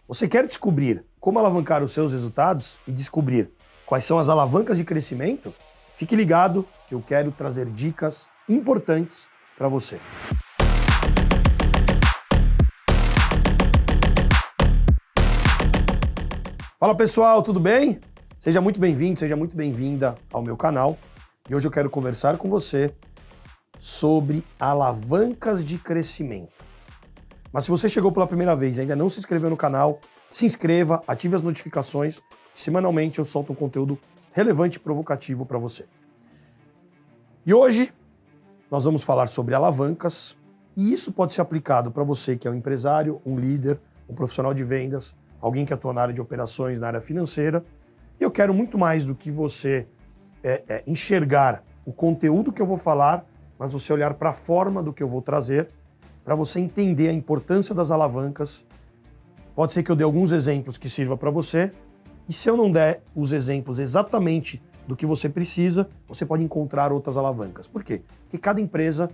Você quer descobrir como alavancar os seus resultados e descobrir quais são as alavancas de crescimento? Fique ligado que eu quero trazer dicas importantes para você. Fala pessoal, tudo bem? Seja muito bem-vindo, seja muito bem-vinda ao meu canal. E hoje eu quero conversar com você sobre alavancas de crescimento. Mas se você chegou pela primeira vez e ainda não se inscreveu no canal, se inscreva, ative as notificações, que semanalmente eu solto um conteúdo relevante e provocativo para você. E hoje nós vamos falar sobre alavancas, e isso pode ser aplicado para você que é um empresário, um líder, um profissional de vendas, alguém que atua na área de operações, na área financeira. E eu quero muito mais do que você enxergar o conteúdo que eu vou falar, mas você olhar para a forma do que eu vou trazer, para você entender a importância das alavancas. Pode ser que eu dê alguns exemplos que sirvam para você, e se eu não der os exemplos exatamente do que você precisa, você pode encontrar outras alavancas. Por quê? Porque cada empresa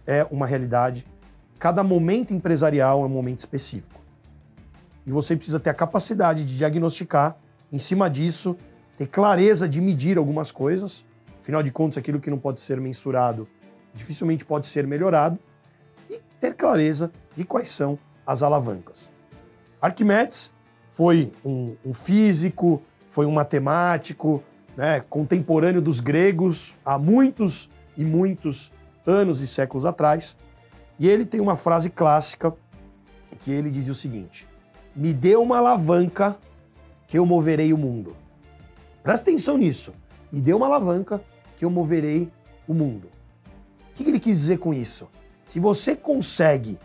é uma realidade, cada momento empresarial é um momento específico. E você precisa ter a capacidade de diagnosticar, em cima disso, ter clareza de medir algumas coisas. Afinal de contas, aquilo que não pode ser mensurado dificilmente pode ser melhorado. E ter clareza de quais são as alavancas. Arquimedes foi um físico, foi um matemático, né, contemporâneo dos gregos há muitos e muitos anos e séculos atrás. E ele tem uma frase clássica que ele dizia o seguinte: me dê uma alavanca que eu moverei o mundo. Presta atenção nisso. Me dê uma alavanca que eu moverei o mundo. O que ele quis dizer com isso? Se você consegue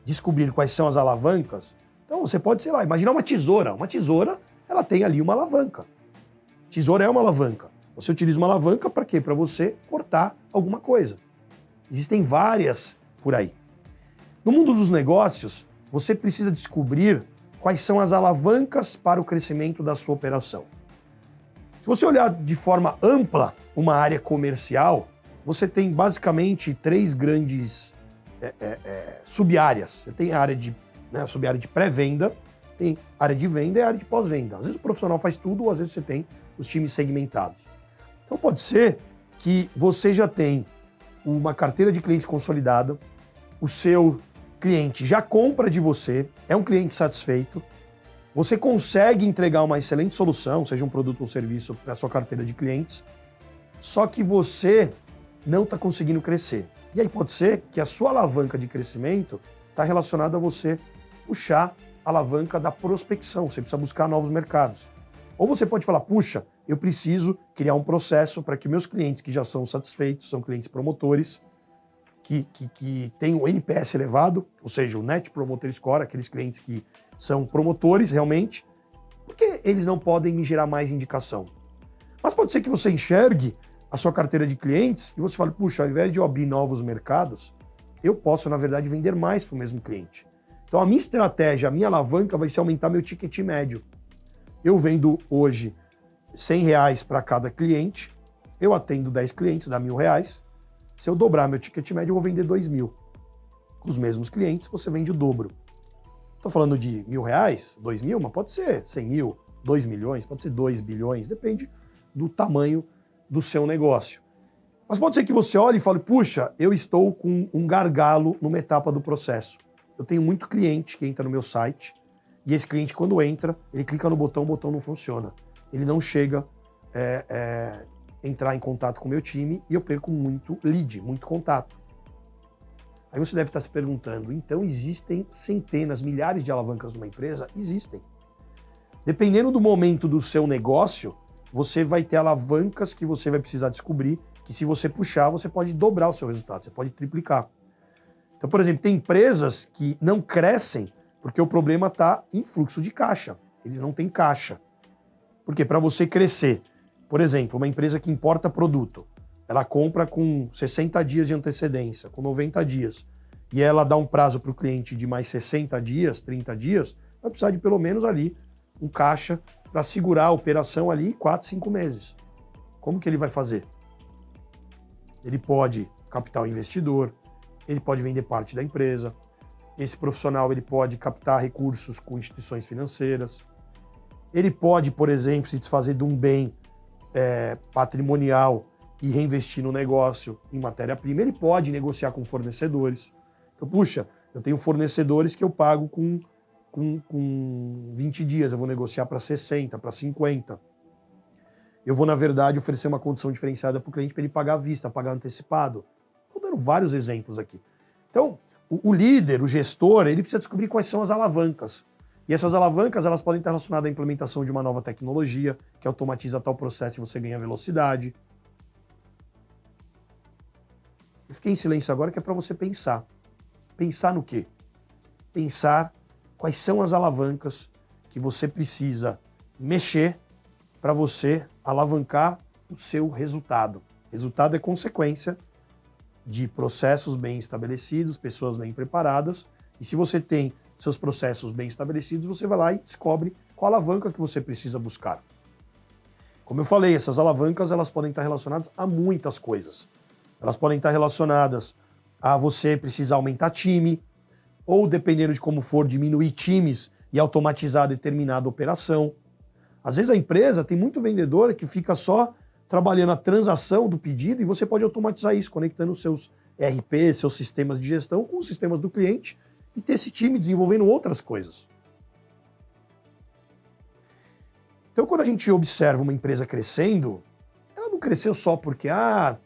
descobrir quais são as alavancas, então você pode, sei lá, imaginar uma tesoura. Uma tesoura, ela tem ali uma alavanca. Tesoura é uma alavanca. Você utiliza uma alavanca para quê? Para você cortar alguma coisa. Existem várias por aí. No mundo dos negócios, você precisa descobrir quais são as alavancas para o crescimento da sua operação. Se você olhar de forma ampla uma área comercial, você tem basicamente três grandes sub-áreas. Você tem a área de, sub-área de pré-venda, tem área de venda e a área de pós-venda. Às vezes o profissional faz tudo, ou às vezes você tem os times segmentados. Então pode ser que você já tem uma carteira de clientes consolidada, o seu cliente já compra de você, é um cliente satisfeito, você consegue entregar uma excelente solução, seja um produto ou um serviço para a sua carteira de clientes, só que você não está conseguindo crescer. E aí pode ser que a sua alavanca de crescimento está relacionada a você puxar a alavanca da prospecção, você precisa buscar novos mercados. Ou você pode falar, puxa, eu preciso criar um processo para que meus clientes que já são satisfeitos, são clientes promotores, que têm um NPS elevado, ou seja, o Net Promoter Score, aqueles clientes que são promotores realmente, porque eles não podem me gerar mais indicação. Mas pode ser que você enxergue a sua carteira de clientes e você fale, puxa, ao invés de eu abrir novos mercados, eu posso, na verdade, vender mais para o mesmo cliente. Então a minha estratégia, a minha alavanca vai ser aumentar meu ticket médio. Eu vendo hoje R$100 para cada cliente, eu atendo 10 clientes, dá R$1.000. Se eu dobrar meu ticket médio, eu vou vender 2.000. Com os mesmos clientes, você vende o dobro. Estou falando de R$1.000, 2.000, mas pode ser 100 mil, 2 milhões, pode ser 2 bilhões, depende do tamanho do seu negócio. Mas pode ser que você olhe e fale, puxa, eu estou com um gargalo numa etapa do processo. Eu tenho muito cliente que entra no meu site, e esse cliente, quando entra, ele clica no botão, o botão não funciona. Ele não chega entrar em contato com o meu time e eu perco muito lead, muito contato. Aí você deve estar se perguntando, então existem centenas, milhares de alavancas numa empresa? Existem. Dependendo do momento do seu negócio, você vai ter alavancas que você vai precisar descobrir, que se você puxar, você pode dobrar o seu resultado, você pode triplicar. Então, por exemplo, tem empresas que não crescem porque o problema está em fluxo de caixa. Eles não têm caixa. Porque para você crescer, por exemplo, uma empresa que importa produto, ela compra com 60 dias de antecedência, com 90 dias, e ela dá um prazo para o cliente de mais 60 dias, 30 dias, vai precisar de pelo menos ali um caixa para segurar a operação ali 4, 5 meses. Como que ele vai fazer? Ele pode captar o investidor, ele pode vender parte da empresa, esse profissional ele pode captar recursos com instituições financeiras, ele pode, por exemplo, se desfazer de um bem patrimonial e reinvestir no negócio em matéria-prima, ele pode negociar com fornecedores. Então, puxa, eu tenho fornecedores que eu pago com 20 dias, eu vou negociar para 60, para 50. Eu vou, na verdade, oferecer uma condição diferenciada para o cliente para ele pagar à vista, pagar antecipado. Estou dando vários exemplos aqui. Então, o líder, o gestor, ele precisa descobrir quais são as alavancas. E essas alavancas, elas podem estar relacionadas à implementação de uma nova tecnologia, que automatiza tal processo e você ganha velocidade. Eu fiquei em silêncio agora, que é para você pensar. Pensar no quê? Pensar quais são as alavancas que você precisa mexer para você alavancar o seu resultado. Resultado é consequência de processos bem estabelecidos, pessoas bem preparadas. E se você tem seus processos bem estabelecidos, você vai lá e descobre qual alavanca que você precisa buscar. Como eu falei, essas alavancas elas podem estar relacionadas a muitas coisas. Elas podem estar relacionadas a você precisar aumentar time, ou, dependendo de como for, diminuir times e automatizar determinada operação. Às vezes a empresa tem muito vendedor que fica só trabalhando a transação do pedido e você pode automatizar isso, conectando os seus ERP, seus sistemas de gestão com os sistemas do cliente e ter esse time desenvolvendo outras coisas. Então, quando a gente observa uma empresa crescendo, ela não cresceu só porque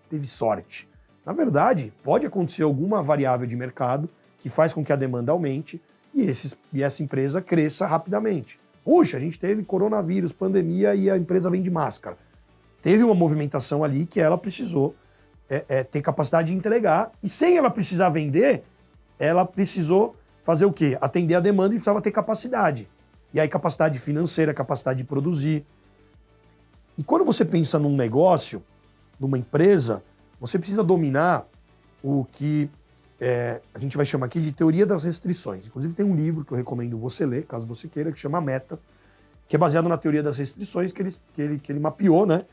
teve sorte. Na verdade, pode acontecer alguma variável de mercado que faz com que a demanda aumente e essa empresa cresça rapidamente. Puxa, a gente teve coronavírus, pandemia e a empresa vende máscara. Teve uma movimentação ali que ela precisou ter capacidade de entregar e sem ela precisar vender, ela precisou fazer o quê? Atender a demanda e precisava ter capacidade. E aí capacidade financeira, capacidade de produzir. E quando você pensa num negócio, numa empresa, você precisa dominar o que a gente vai chamar aqui de teoria das restrições. Inclusive tem um livro que eu recomendo você ler, caso você queira, que chama Meta, que é baseado na teoria das restrições que ele mapeou, né?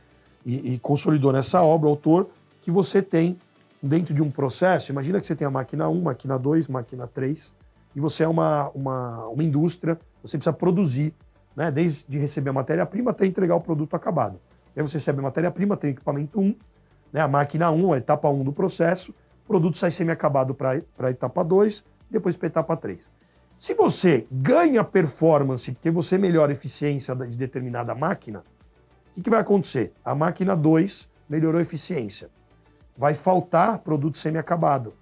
E consolidou nessa obra, o autor, que você tem dentro de um processo. Imagina que você tem a máquina 1, máquina 2, máquina 3, e você é uma indústria, você precisa produzir, né? Desde receber a matéria-prima até entregar o produto acabado. Aí você recebe a matéria-prima, tem o equipamento 1, né? A máquina 1, a etapa 1 do processo, o produto sai semi-acabado para a etapa 2, depois para a etapa 3. Se você ganha performance porque você melhora a eficiência de determinada máquina, o que vai acontecer? A máquina 2 melhorou a eficiência. Vai faltar produto semi-acabado.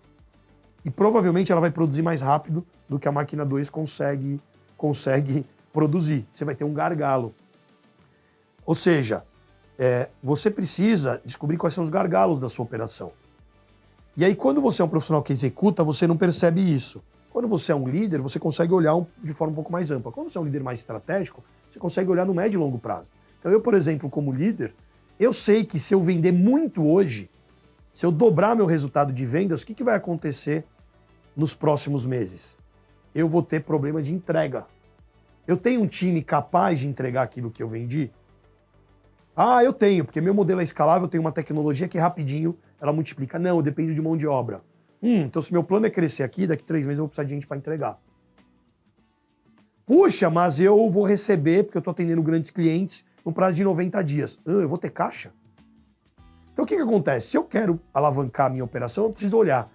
E provavelmente ela vai produzir mais rápido do que a máquina 2 consegue produzir. Você vai ter um gargalo. Ou seja, você precisa descobrir quais são os gargalos da sua operação. E aí, quando você é um profissional que executa, você não percebe isso. Quando você é um líder, você consegue olhar de forma um pouco mais ampla. Quando você é um líder mais estratégico, você consegue olhar no médio e longo prazo. Então, eu, por exemplo, como líder, eu sei que se eu vender muito hoje, se eu dobrar meu resultado de vendas, o que vai acontecer nos próximos meses? Eu vou ter problema de entrega. Eu tenho um time capaz de entregar aquilo que eu vendi? Eu tenho, porque meu modelo é escalável, eu tenho uma tecnologia que rapidinho ela multiplica. Não, eu dependo de mão de obra. Então se meu plano é crescer aqui, daqui 3 meses eu vou precisar de gente para entregar. Puxa, mas eu vou receber, porque eu estou atendendo grandes clientes, no prazo de 90 dias. Eu vou ter caixa? Então o que acontece? Se eu quero alavancar a minha operação, eu preciso olhar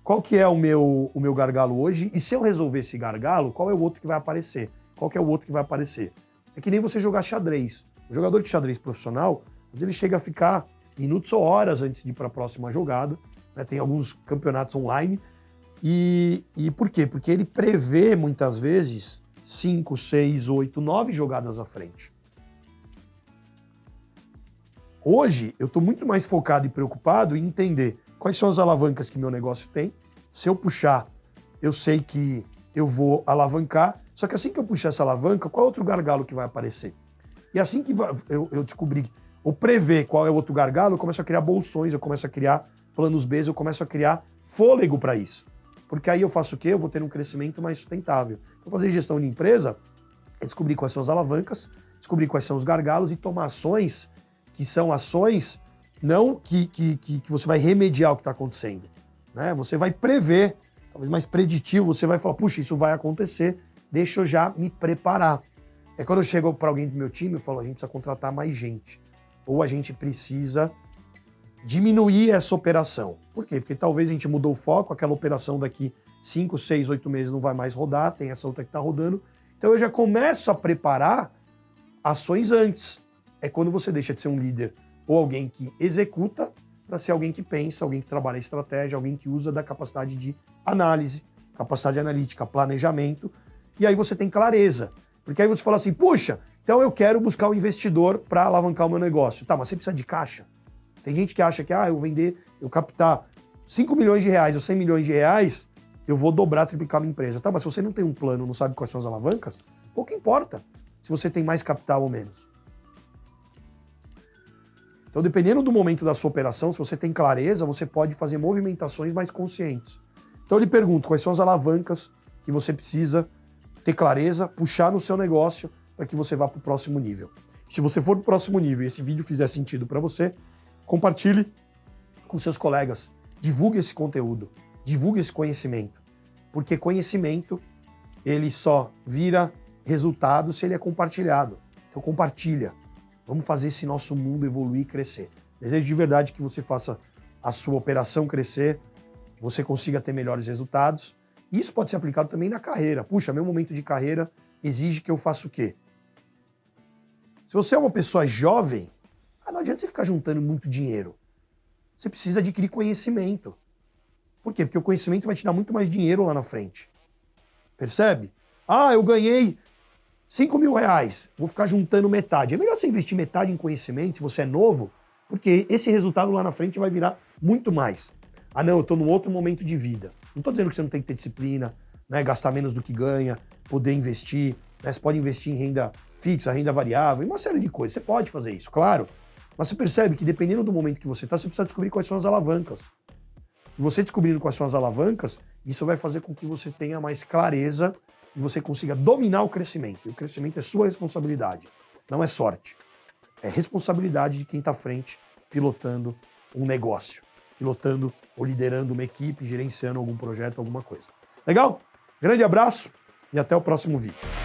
qual que é o meu gargalo hoje e se eu resolver esse gargalo, qual é o outro que vai aparecer? Qual que é o outro que vai aparecer? É que nem você jogar xadrez. O jogador de xadrez profissional, às vezes ele chega a ficar minutos ou horas antes de ir para a próxima jogada, né? Tem alguns campeonatos online. E por quê? Porque ele prevê, muitas vezes, 5, 6, 8, 9 jogadas à frente. Hoje, eu estou muito mais focado e preocupado em entender quais são as alavancas que meu negócio tem. Se eu puxar, eu sei que eu vou alavancar. Só que assim que eu puxar essa alavanca, qual é outro gargalo que vai aparecer? E assim que eu descobrir ou prever qual é o outro gargalo, eu começo a criar bolsões, eu começo a criar planos B, eu começo a criar fôlego para isso. Porque aí eu faço o quê? Eu vou ter um crescimento mais sustentável. Então, fazer gestão de empresa é descobrir quais são as alavancas, descobrir quais são os gargalos e tomar ações que são ações não que você vai remediar o que está acontecendo, né? Você vai prever talvez mais preditivo, você vai falar, puxa, isso vai acontecer, deixa eu já me preparar. É quando eu chego para alguém do meu time, eu falo, a gente precisa contratar mais gente. Ou a gente precisa diminuir essa operação. Por quê? Porque talvez a gente mudou o foco, aquela operação daqui 5, 6, 8 meses não vai mais rodar, tem essa outra que está rodando. Então eu já começo a preparar ações antes. É quando você deixa de ser um líder ou alguém que executa para ser alguém que pensa, alguém que trabalha estratégia, alguém que usa da capacidade de análise, capacidade analítica, planejamento, e aí você tem clareza. Porque aí você fala assim, puxa, então eu quero buscar um investidor para alavancar o meu negócio. Tá, mas você precisa de caixa. Tem gente que acha que, eu captar 5 milhões de reais ou 100 milhões de reais, eu vou dobrar, triplicar a minha empresa. Tá, mas se você não tem um plano, não sabe quais são as alavancas, pouco importa se você tem mais capital ou menos. Então, dependendo do momento da sua operação, se você tem clareza, você pode fazer movimentações mais conscientes. Então, eu lhe pergunto, quais são as alavancas que você precisa ter clareza, puxar no seu negócio para que você vá para o próximo nível. Se você for para o próximo nível e esse vídeo fizer sentido para você, compartilhe com seus colegas, divulgue esse conteúdo, divulgue esse conhecimento, porque conhecimento, ele só vira resultado se ele é compartilhado. Então, compartilha. Vamos fazer esse nosso mundo evoluir e crescer. Desejo de verdade que você faça a sua operação crescer, você consiga ter melhores resultados. Isso pode ser aplicado também na carreira. Puxa, meu momento de carreira exige que eu faça o quê? Se você é uma pessoa jovem, não adianta você ficar juntando muito dinheiro. Você precisa adquirir conhecimento. Por quê? Porque o conhecimento vai te dar muito mais dinheiro lá na frente. Percebe? Eu ganhei 5 mil reais, vou ficar juntando metade. É melhor você investir metade em conhecimento, se você é novo, porque esse resultado lá na frente vai virar muito mais. Não, eu estou num outro momento de vida. Não estou dizendo que você não tem que ter disciplina, né, gastar menos do que ganha, poder investir, né, você pode investir em renda fixa, renda variável, em uma série de coisas. Você pode fazer isso, claro. Mas você percebe que dependendo do momento que você está, você precisa descobrir quais são as alavancas. E você descobrindo quais são as alavancas, isso vai fazer com que você tenha mais clareza e você consiga dominar o crescimento. E o crescimento é sua responsabilidade, não é sorte. É responsabilidade de quem está à frente, pilotando um negócio, pilotando ou liderando uma equipe, gerenciando algum projeto, alguma coisa. Legal? Grande abraço e até o próximo vídeo.